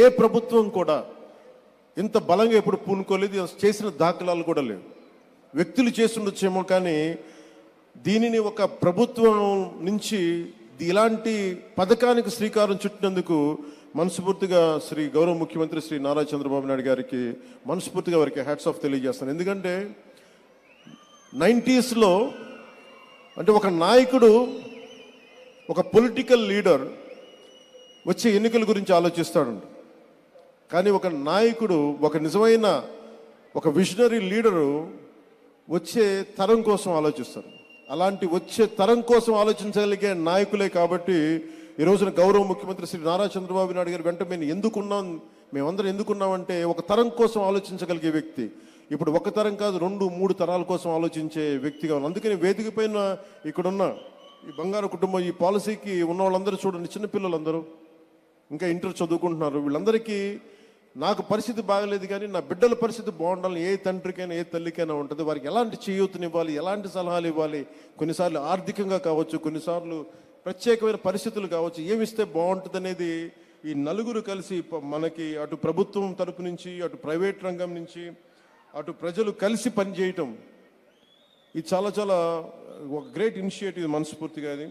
ఏ ప్రభుత్వం కూడా ఇంత బలంగా ఎప్పుడు పూనుకోలేదు, చేసిన దాఖలాలు కూడా లేవు. వ్యక్తులు చేస్తుండొచ్చేమో, కానీ దీనిని ఒక ప్రభుత్వం నుంచి ఇలాంటి పథకానికి శ్రీకారం చుట్టినందుకు మనస్ఫూర్తిగా శ్రీ గౌరవ ముఖ్యమంత్రి శ్రీ నారా చంద్రబాబు నాయుడు గారికి మనస్ఫూర్తిగా వారికి హ్యాట్స్ ఆఫ్ తెలియజేస్తాను. ఎందుకంటే 90స్లో అంటే ఒక నాయకుడు, ఒక పొలిటికల్ లీడర్ వచ్చే ఎన్నికల గురించి ఆలోచిస్తాడంట. కానీ ఒక నాయకుడు, ఒక నిజమైన ఒక విజనరీ లీడరు వచ్చే తరం కోసం ఆలోచిస్తారు. అలాంటి వచ్చే తరం కోసం ఆలోచించగలిగే నాయకులే కాబట్టి ఈ రోజున గౌరవ ముఖ్యమంత్రి శ్రీ నారా చంద్రబాబు నాయుడు గారి వెంట మేమందరం ఎందుకున్నామంటే ఒక తరం కోసం ఆలోచించగలిగే వ్యక్తి. ఇప్పుడు ఒక తరం కాదు, 2-3 తరాల కోసం ఆలోచించే వ్యక్తిగా ఉన్నాం. అందుకని వేదిక పైన ఇక్కడున్న ఈ బంగారు కుటుంబం, ఈ పాలసీకి ఉన్న వాళ్ళందరూ చూడండి, చిన్నపిల్లలందరూ ఇంకా ఇంటర్ చదువుకుంటున్నారు. వీళ్ళందరికీ నాకు పరిస్థితి బాగలేదు కానీ నా బిడ్డల పరిస్థితి బాగుండాలని ఏ తండ్రికైనా ఏ తల్లికైనా ఉంటుంది. వారికి ఎలాంటి చేయూతనివ్వాలి, ఎలాంటి సలహాలు ఇవ్వాలి, కొన్నిసార్లు ఆర్థికంగా కావచ్చు, కొన్నిసార్లు ప్రత్యేకమైన పరిస్థితులు కావచ్చు, ఏమిస్తే బాగుంటుంది అనేది ఈ నలుగురు కలిసి మనకి అటు ప్రభుత్వం తరపు నుంచి, అటు ప్రైవేట్ రంగం నుంచి, అటు ప్రజలు కలిసి పనిచేయటం, ఇది చాలా చాలా ఒక గ్రేట్ ఇనిషియేటివ్ మనస్ఫూర్తిగా. అది